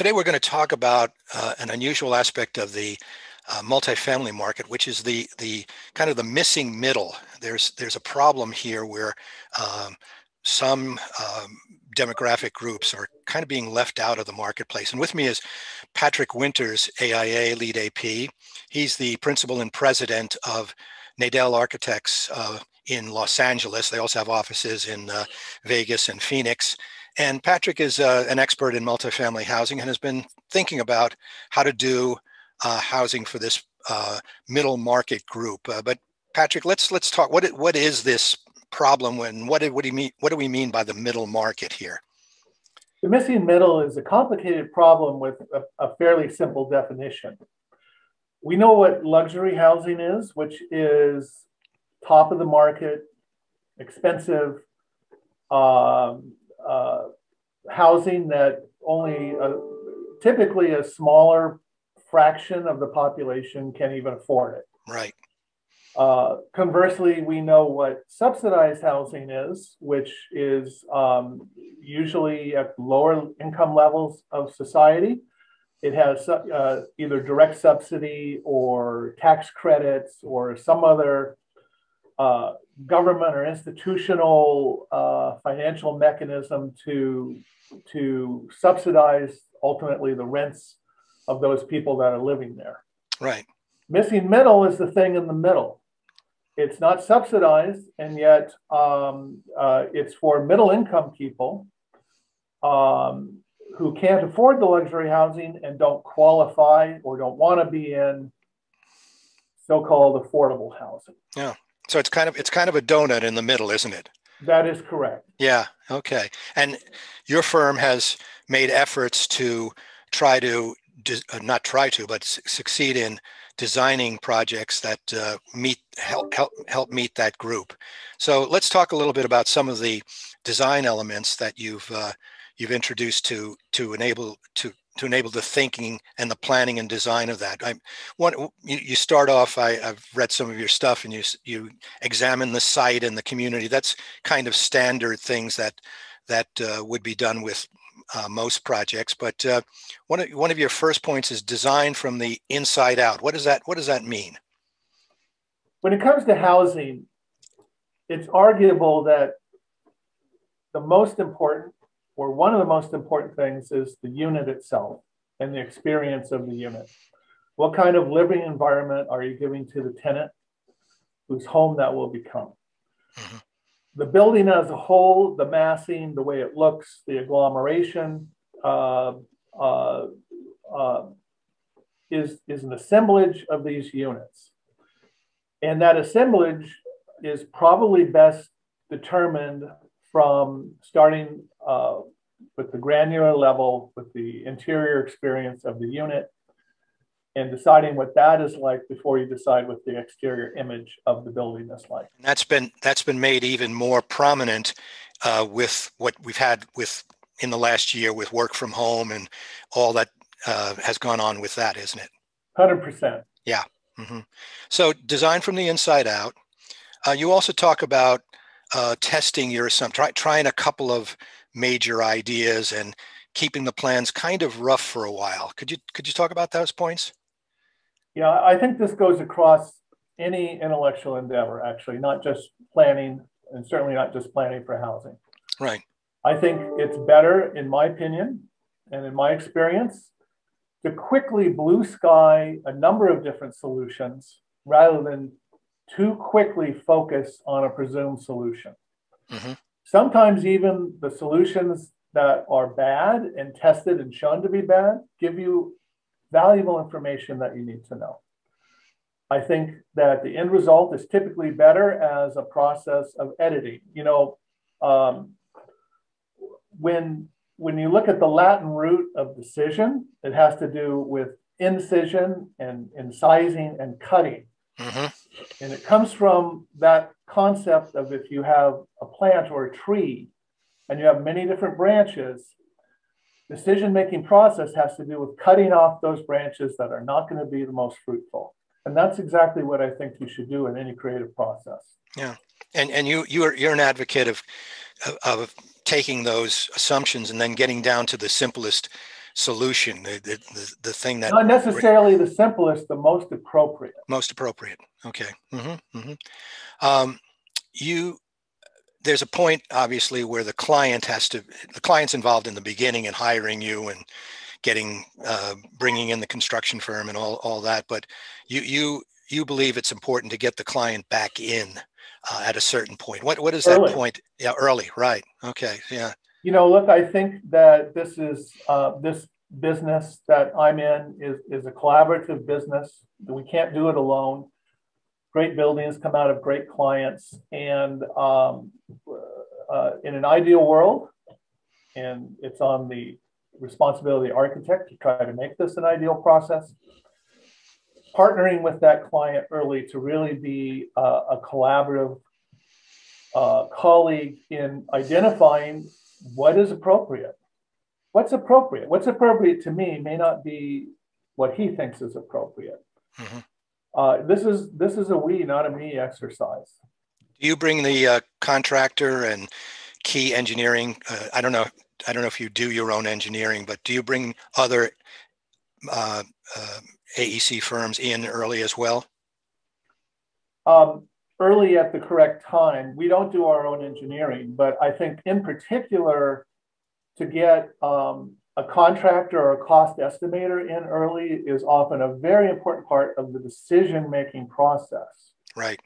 Today we're going to talk about an unusual aspect of the multifamily market, which is the kind of the missing middle. There's a problem here where some demographic groups are kind of being left out of the marketplace. And with me is Patrick Winters, AIA Lead AP. He's the principal and president of Nadel Architects in Los Angeles. They also have offices in Vegas and Phoenix. And Patrick is an expert in multifamily housing and has been thinking about how to do housing for this middle market group. But Patrick, let's talk. What is this problem, and what do we mean by the middle market here? The missing middle is a complicated problem with a fairly simple definition. We know what luxury housing is, which is top of the market, expensive housing that only typically a smaller fraction of the population can even afford it. Right. Conversely, we know what subsidized housing is, which is usually at lower income levels of society. It has either direct subsidy or tax credits or some other government or institutional financial mechanism to subsidize ultimately the rents of those people that are living there. Right. Missing middle is the thing in the middle. It's not subsidized, and yet it's for middle income people who can't afford the luxury housing and don't qualify or don't want to be in so-called affordable housing. Yeah. So it's kind of a donut in the middle, isn't it? That is correct. Yeah. Okay. And your firm has made efforts to try to but succeed in designing projects that help meet that group. So let's talk a little bit about some of the design elements that you've introduced to enable the thinking and the planning and design of that. You start off. I've read some of your stuff, and you examine the site and the community. That's kind of standard things that would be done with most projects. But one of your first points is design from the inside out. What does that mean? When it comes to housing, it's arguable that the most important, or one of the most important things, is the unit itself and the experience of the unit. What kind of living environment are you giving to the tenant whose home that will become? Mm-hmm. The building as a whole, the massing, the way it looks, the agglomeration is an assemblage of these units. And that assemblage is probably best determined from starting with the granular level, with the interior experience of the unit, and deciding what that is like before you decide what the exterior image of the building is like. And that's been made even more prominent with what we've had in the last year with work from home and all that has gone on with that, isn't it? 100%. Yeah. Mm-hmm. So design from the inside out. You also talk about testing your assumptions, trying a couple of major ideas and keeping the plans kind of rough for a while. Could you talk about those points? Yeah, I think this goes across any intellectual endeavor, actually, not just planning, and certainly not just planning for housing. Right. I think it's better, in my opinion, and in my experience, to quickly blue sky a number of different solutions rather than too quickly focus on a presumed solution. Mm-hmm. Sometimes even the solutions that are bad and tested and shown to be bad give you valuable information that you need to know. I think that the end result is typically better as a process of editing. You know, when you look at the Latin root of decision, it has to do with incision and incising and cutting. Mm-hmm. And it comes from that concept of if you have a plant or a tree and you have many different branches, decision-making process has to do with cutting off those branches that are not going to be the most fruitful. And that's exactly what I think you should do in any creative process. Yeah. And you're an advocate of taking those assumptions and then getting down to the simplest solution, the thing that not necessarily the simplest, the most appropriate. Most appropriate. Okay. You there's a point obviously where the client's involved in the beginning and hiring you and getting bringing in the construction firm and all that, but you believe it's important to get the client back in at a certain point. What is Early. that point? Yeah, early, right? Okay, yeah. Look, I think that this is this business that I'm in is a collaborative business. We can't do it alone. Great buildings come out of great clients, and in an ideal world, and it's on the responsibility of the architect to try to make this an ideal process, partnering with that client early to really be a collaborative colleague in identifying what is appropriate. What's appropriate? What's appropriate to me may not be what he thinks is appropriate. This is a we, not a me exercise. Do you bring the contractor and key engineering? I don't know if you do your own engineering, but do you bring other AEC firms in early as well? Early at the correct time. We don't do our own engineering, but I think in particular to get a contractor or a cost estimator in early is often a very important part of the decision-making process. Right.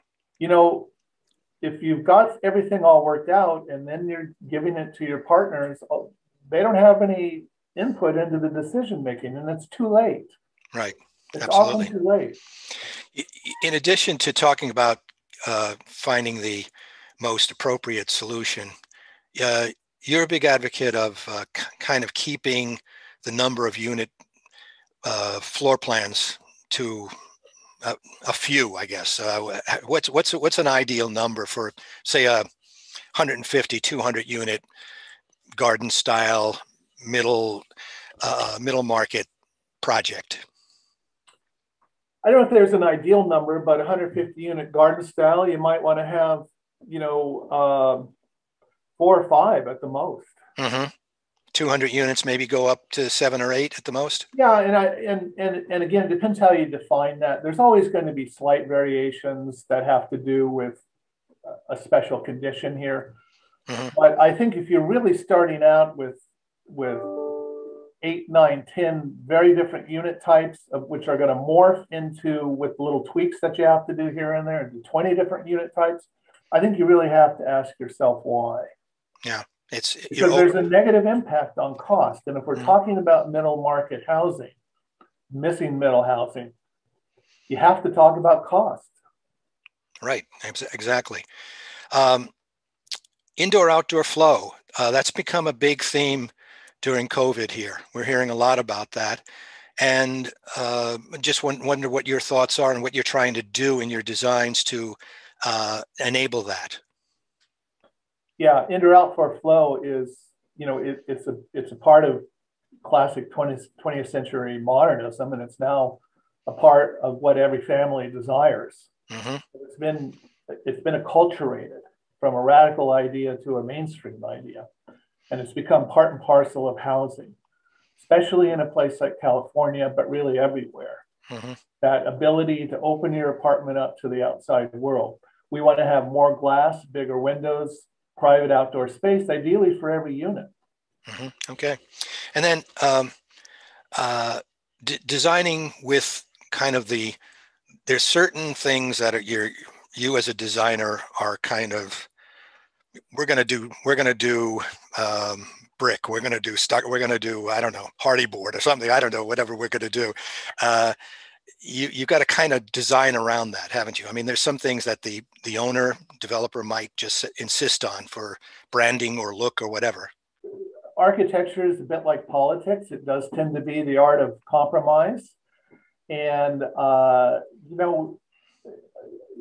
If you've got everything all worked out and then you're giving it to your partners, they don't have any input into the decision-making, and it's too late. Right. It's Absolutely. often too late. In addition to talking about finding the most appropriate solution, you're a big advocate of kind of keeping the number of unit floor plans to a few, I guess. What's an ideal number for, say, a 150, 200 unit garden style middle market project? I don't know if there's an ideal number, but 150 unit garden style, you might want to have, 4 or 5 at the most. 200 units, maybe go up to 7 or 8 at the most. Yeah, and again, it depends how you define that. There's always going to be slight variations that have to do with a special condition here. But I think if you're really starting out with 8, 9, 10 very different unit types, of which are going to morph into, with little tweaks that you have to do here and there, into 20 different unit types, I think you really have to ask yourself why. Yeah, because there's a negative impact on cost. And if we're talking about middle market housing, missing middle housing, you have to talk about cost. Right, exactly. Indoor-outdoor flow, that's become a big theme during COVID here. We're hearing a lot about that. And just wonder what your thoughts are and what you're trying to do in your designs to enable that. Yeah, indoor-outdoor flow is, it's a part of classic 20th century modernism, and it's now a part of what every family desires. It's been acculturated from a radical idea to a mainstream idea, and it's become part and parcel of housing, especially in a place like California, but really everywhere. That ability to open your apartment up to the outside world. We want to have more glass, bigger windows, private outdoor space, ideally for every unit. Okay. And then designing with kind of there's certain things that you as a designer are kind of, we're going to do brick, we're going to do stucco, we're going to do, I don't know, hardy board or something, I don't know, whatever we're going to do. You got to kind of design around that, haven't you? I mean, there's some things that the owner, developer might just insist on for branding or look or whatever. Architecture is a bit like politics. It does tend to be the art of compromise. And,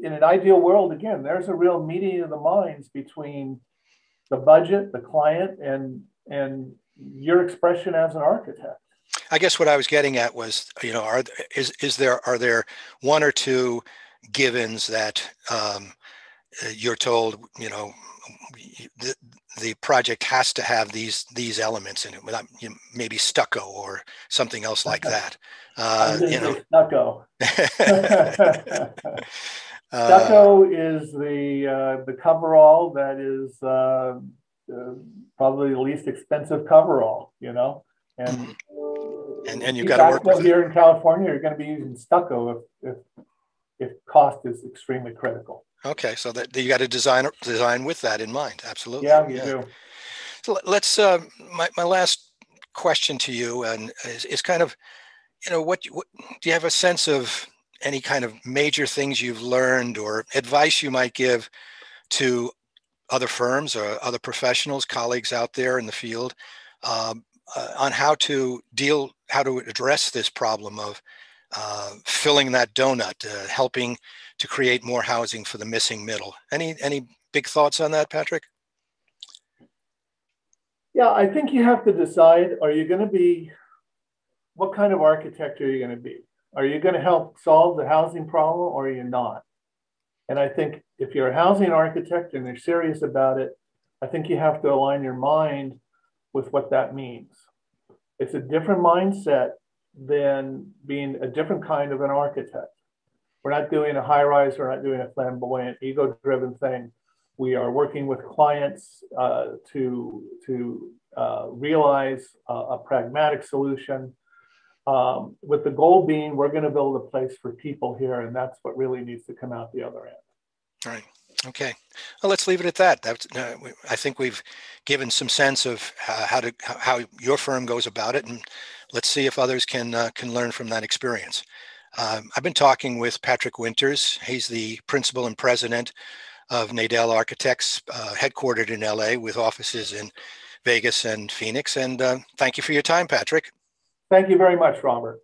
in an ideal world, again, there's a real meeting of the minds between the budget, the client, and your expression as an architect. I guess what I was getting at was, are there 1 or 2 givens that you're told, the project has to have these elements in it, without maybe stucco or something else like that. I was going to say stucco. uh, Stucco is the coverall that is probably the least expensive coverall, you know, and and you got to work with here in California, you're going to be using stucco if cost is extremely critical. Okay, so that you got to design with that in mind. Absolutely. Yeah, you do. So let's my last question to you and is kind of, what do you have a sense of any kind of major things you've learned or advice you might give to other firms or other professionals, colleagues out there in the field, on how to address this problem of filling that donut, helping to create more housing for the missing middle? Any big thoughts on that, Patrick? Yeah, I think you have to decide, are you going to be, what kind of architect are you going to be? Are you going to help solve the housing problem or are you not? And I think if you're a housing architect and you're serious about it, I think you have to align your mind with what that means. It's a different mindset than being a different kind of an architect. We're not doing a high rise, we're not doing a flamboyant, ego-driven thing. We are working with clients to realize a pragmatic solution, with the goal being we're going to build a place for people here, and that's what really needs to come out the other end. All right. Okay. Well, let's leave it at that. I think we've given some sense of how your firm goes about it, and let's see if others can learn from that experience. I've been talking with Patrick Winters. He's the principal and president of Nadel Architects, headquartered in LA with offices in Vegas and Phoenix. And thank you for your time, Patrick. Thank you very much, Robert.